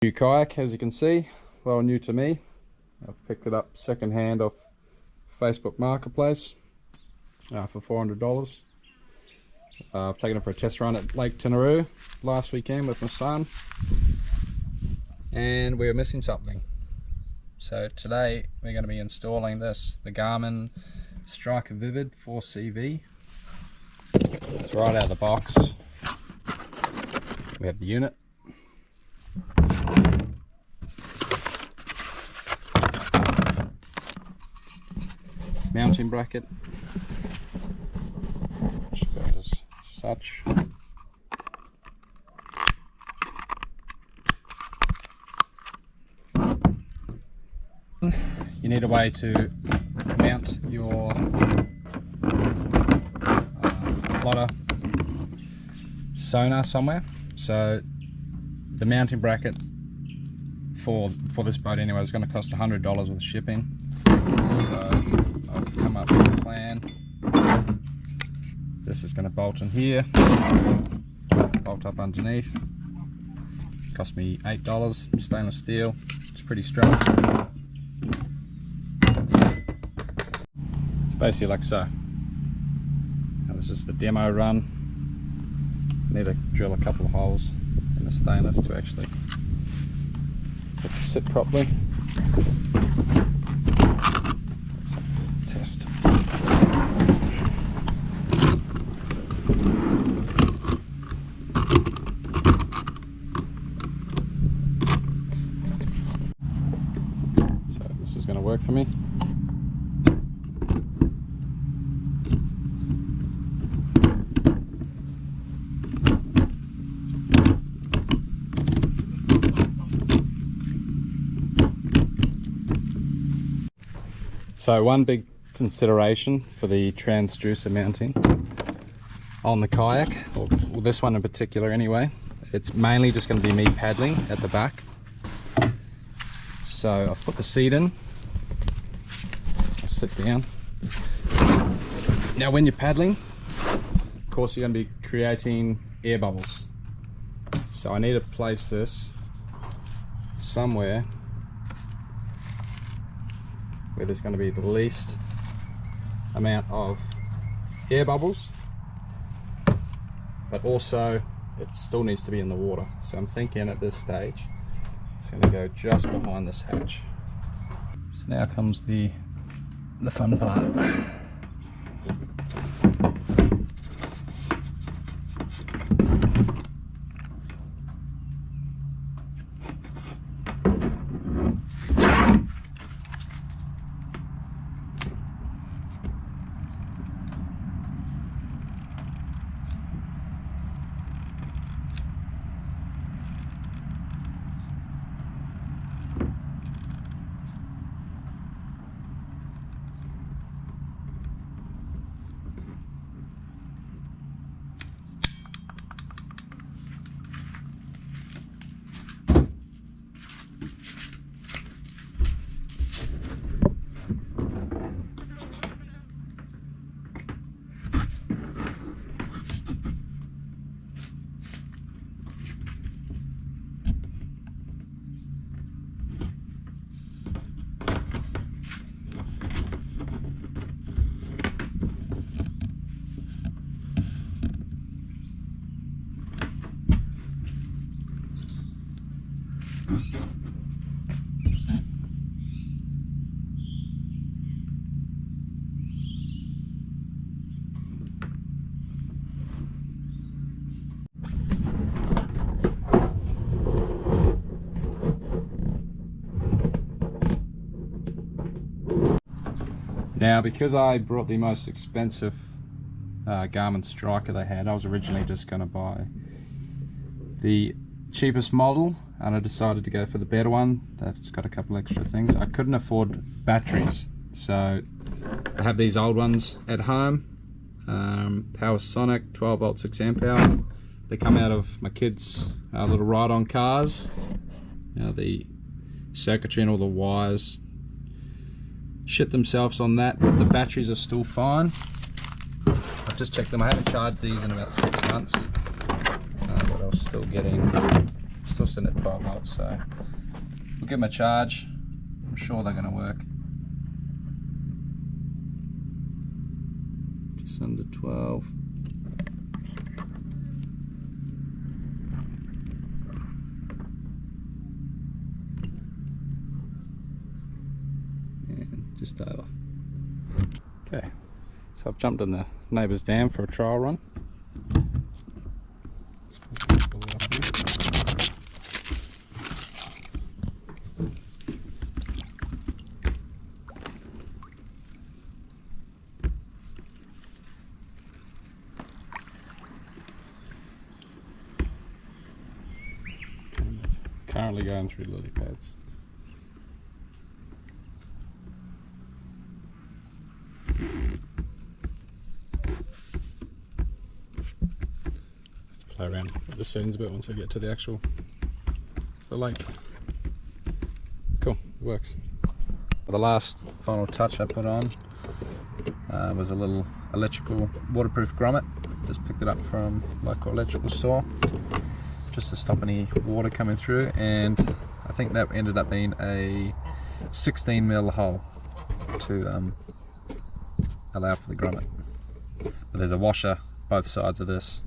new kayak, as you can see. Well, new to me. I've picked it up second hand off Facebook Marketplace for $400. I've taken it for a test run at Lake Tinaroo last weekend with my son, and we were missing something. So today we're going to be installing this, the Garmin Striker Vivid 4CV. It's right out of the box. We have the unit. Mounting bracket, which goes as such. You need a way to mount your plotter sonar somewhere. So the mounting bracket for this boat anyway is going to cost $100 with shipping. So I've come up with a plan. This is going to bolt in here, bolt up underneath. Cost me $8, stainless steel. It's pretty strong. It's basically like so. Now this is the demo run. Need to drill a couple of holes in the stainless to actually get it to sit properly. Test. So this is going to work for me. So one big consideration for the transducer mounting on the kayak, or this one in particular anyway, it's mainly just going to be me paddling at the back. So I've put the seat in, I'll sit down. Now when you're paddling, of course you're going to be creating air bubbles. So I need to place this somewhere where there's going to be the least amount of air bubbles, but also it still needs to be in the water. So I'm thinking at this stage it's going to go just behind this hatch. So now comes the fun part. Now, because I brought the most expensive Garmin Striker they had, I was originally just going to buy the cheapest model, and I decided to go for the better one that's got a couple extra things. I couldn't afford batteries, so I have these old ones at home, Powersonic 12 volt 6 amp hour. They come out of my kids' little ride-on cars. Now the circuitry and all the wires shit themselves on that, but the batteries are still fine. I've just checked them. I haven't charged these in about 6 months, but I was still getting still sitting at 12 volts, so we'll give them a charge. I'm sure they're going to work. Just under 12. And just over. Okay, so I've jumped in the neighbour's dam for a trial run. Currently going through lily pads. Play around with the settings a bit once I get to the lake. Cool, it works. The last final touch I put on was a little electrical waterproof grommet. Just picked it up from local electrical store, just to stop any water coming through, and I think that ended up being a 16mm hole to allow for the grommet. But there's a washer both sides of this,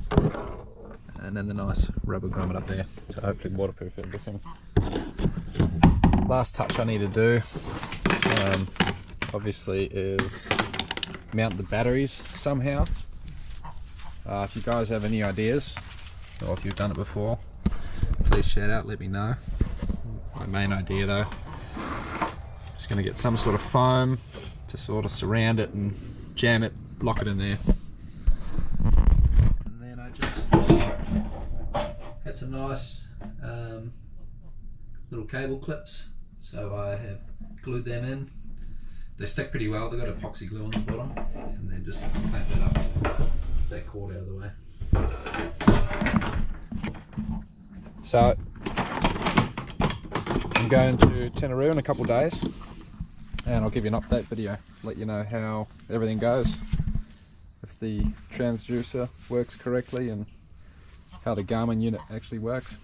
and then the nice rubber grommet up there to hopefully waterproof everything. Last touch I need to do obviously is mount the batteries somehow. If you guys have any ideas, or if you've done it before, please shout out, let me know. My main idea though, just going to get some sort of foam to sort of surround it and jam it, lock it in there. And then I just had some nice little cable clips, so I have glued them in. They stick pretty well, they've got epoxy glue on the bottom, and then just clamp that up, that cord out of the way. So I'm going to Tenerife in a couple of days, and I'll give you an update video, let you know how everything goes, if the transducer works correctly and how the Garmin unit actually works.